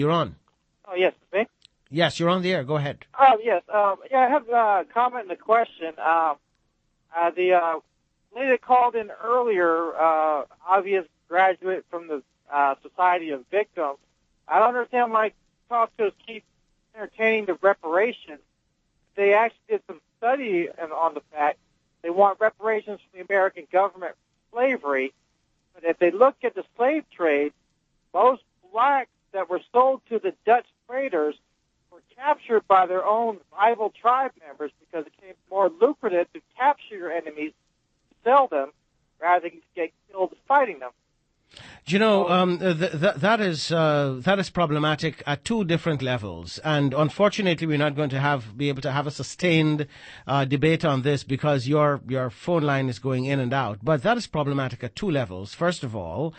You're on. Oh, yes, me? Yes, you're on the air. Go ahead. Oh, yes. I have a comment and a question. The lady that called in earlier, obvious graduate from the Society of Victims, I don't understand why talk shows keep entertaining the reparations. They actually did some study on the fact they want reparations from the American government for slavery. But if they look at the slave trade, most blacks that were sold to the Dutch traders were captured by their own rival tribe members because it became more lucrative to capture your enemies, sell them, rather than get killed fighting them. You know, that is problematic at two different levels, and unfortunately, we're not going to be able to have a sustained debate on this because your phone line is going in and out. But that is problematic at two levels. First of all,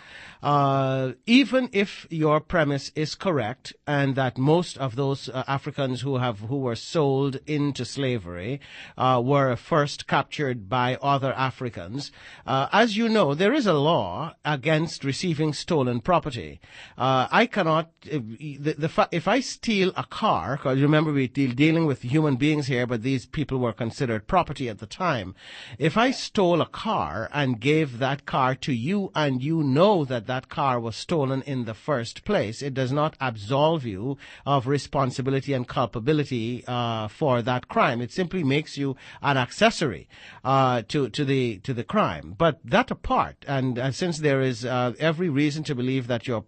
even if your premise is correct, and that most of those Africans who were sold into slavery were first captured by other Africans, as you know, there is a law against receiving stolen property. I cannot, if I steal a car, because remember we're dealing with human beings here, but these people were considered property at the time. If I stole a car and gave that car to you and you know that that car was stolen in the first place, it does not absolve you of responsibility and culpability for that crime. It simply makes you an accessory to the crime. But that apart, and since there is every reason to believe that your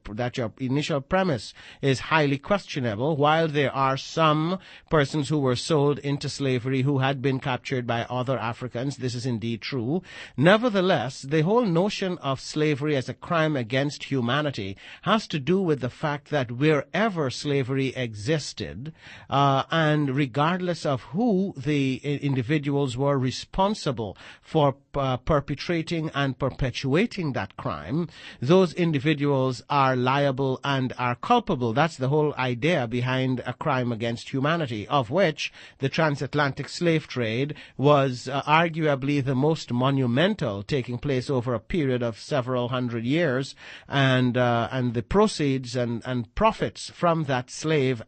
initial premise is highly questionable, while there are some persons who were sold into slavery who had been captured by other Africans, this is indeed true. Nevertheless, the whole notion of slavery as a crime against humanity has to do with the fact that wherever slavery existed, and regardless of who the individuals were responsible for perpetrating and perpetuating that crime, those individuals are liable and are culpable. That's the whole idea behind a crime against humanity, of which the transatlantic slave trade was arguably the most monumental, taking place over a period of several hundred years, and the proceeds and profits from that slave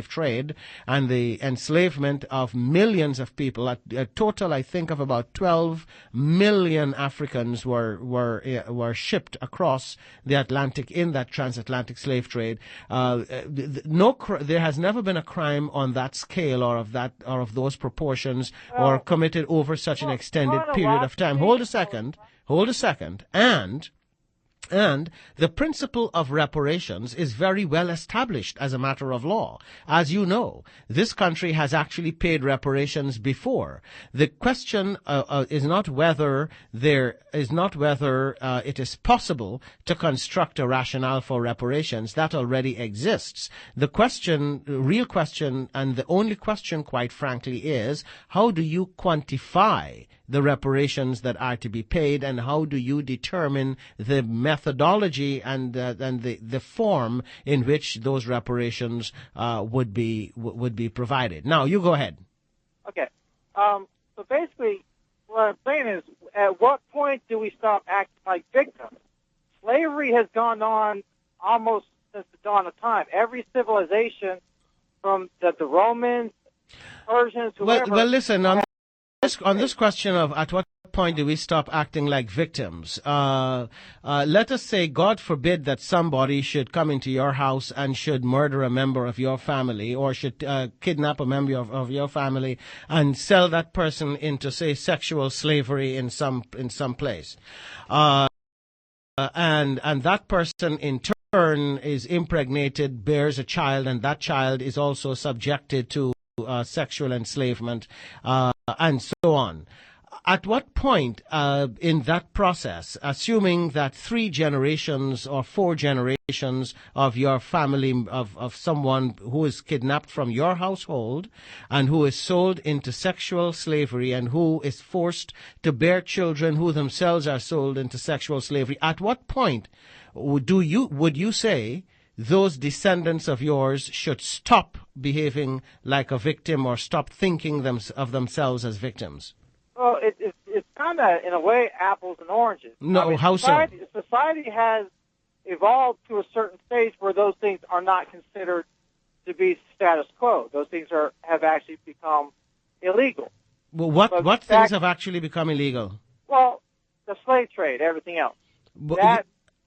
trade and the enslavement of millions of people, a total I think of about 12 million Africans were shipped across the Atlantic in that transatlantic slave trade. There has never been a crime on that scale or of those proportions or committed over such an extended period of time. Hold a second, and the principle of reparations is very well established as a matter of law. As you know, this country has actually paid reparations before. The question is not whether it is possible to construct a rationale for reparations. That already exists. The real question, and the only question, quite frankly, is how do you quantify the reparations that are to be paid, and how do you determine the methodology and the form in which those reparations would be provided? Now, you go ahead. Okay. So basically, what I'm saying is, at what point do we stop acting like victims? Slavery has gone on almost since the dawn of time. Every civilization, from the Romans, Persians, whoever. Well, listen. On this question of at what point do we stop acting like victims, let us say, God forbid, that somebody should come into your house and should murder a member of your family, or should kidnap a member of your family and sell that person into, say, sexual slavery in some place, and that person in turn is impregnated, bears a child, and that child is also subjected to sexual enslavement, and so on. At what point in that process, assuming that 3 generations or 4 generations of your family, of someone who is kidnapped from your household and who is sold into sexual slavery and who is forced to bear children who themselves are sold into sexual slavery, at what point would you say those descendants of yours should stop behaving like a victim or stop thinking of themselves as victims? Well, it's kind of, in a way, apples and oranges. No, how so? Society has evolved to a certain stage where those things are not considered to be status quo. Those things have actually become illegal. Well, what things have actually become illegal? Well, the slave trade, everything else.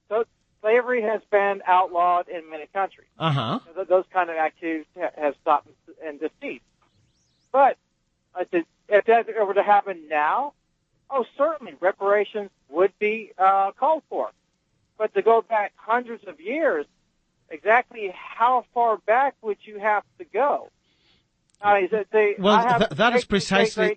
So slavery has been outlawed in many countries. Uh-huh. Those kind of activities have stopped and deceased. But if that were to happen now, certainly reparations would be called for. But to go back hundreds of years, exactly how far back would you have to go? That is precisely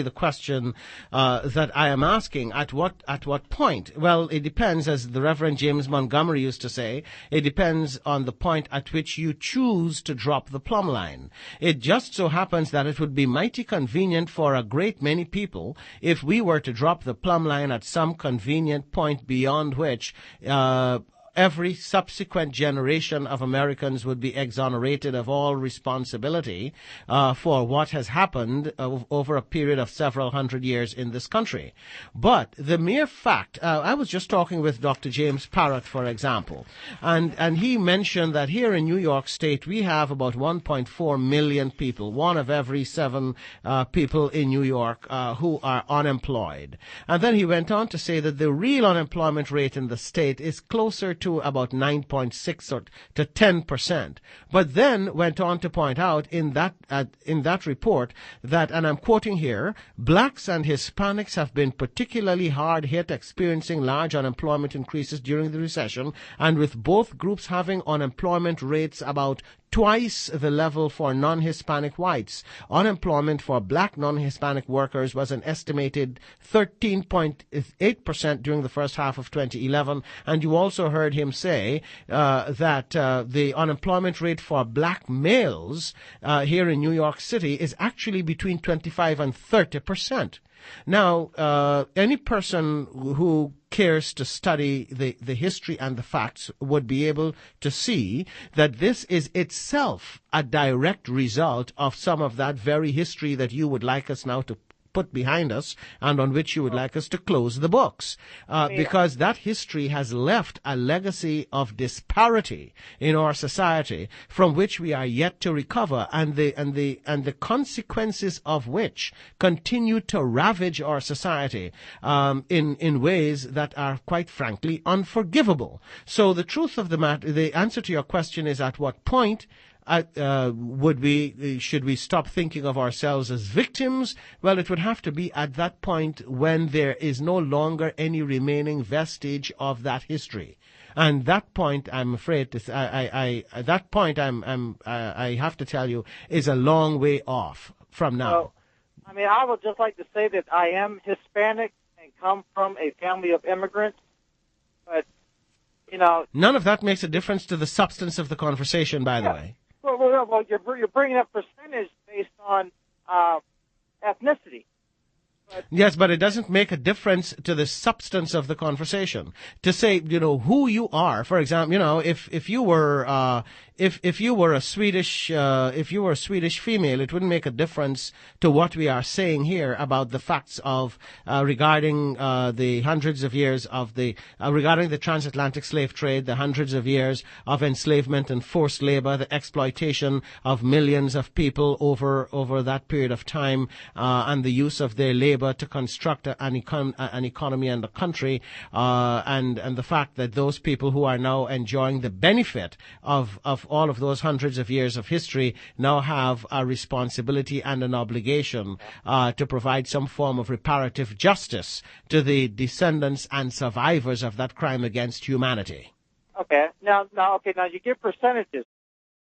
the question that I am asking. At what point? Well, it depends, as the Reverend James Montgomery used to say. It depends on the point at which you choose to drop the plumb line. It just so happens that it would be mighty convenient for a great many people if we were to drop the plumb line at some convenient point beyond which every subsequent generation of Americans would be exonerated of all responsibility for what has happened over a period of several hundred years in this country. But the mere fact, I was just talking with Dr. James Parrott, for example, and he mentioned that here in New York State we have about 1.4 million people, one of every 7 people in New York who are unemployed. And then he went on to say that the real unemployment rate in the state is closer to about 9.6 or to 10%. But then went on to point out in that report that, and I'm quoting here, blacks and Hispanics have been particularly hard hit, experiencing large unemployment increases during the recession, and with both groups having unemployment rates about twice the level for non-Hispanic whites. Unemployment for black non-Hispanic workers was an estimated 13.8% during the first half of 2011. And you also heard him say that the unemployment rate for black males here in New York City is actually between 25 and 30%. Now, any person who cares to study the history and the facts would be able to see that this is itself a direct result of some of that very history that you would like us now to put behind us and on which you would like us to close the books, because that history has left a legacy of disparity in our society from which we are yet to recover, and the consequences of which continue to ravage our society in ways that are quite frankly unforgivable. So the truth of the matter, the answer to your question is, at what point should we stop thinking of ourselves as victims? Well, it would have to be at that point when there is no longer any remaining vestige of that history. And that point, I'm afraid, I have to tell you, is a long way off from now. So, I would just like to say that I am Hispanic and come from a family of immigrants, but, none of that makes a difference to the substance of the conversation, by the way. Well, you're bringing up percentage based on ethnicity. Yes, but it doesn't make a difference to the substance of the conversation. To say, who you are, for example, if you were a Swedish female, it wouldn't make a difference to what we are saying here about the facts of regarding the hundreds of years of regarding the transatlantic slave trade, the hundreds of years of enslavement and forced labor, the exploitation of millions of people over that period of time, and the use of their labor to construct an economy and a country, and the fact that those people who are now enjoying the benefit of all of those hundreds of years of history now have a responsibility and an obligation to provide some form of reparative justice to the descendants and survivors of that crime against humanity. Okay. Now you give percentages.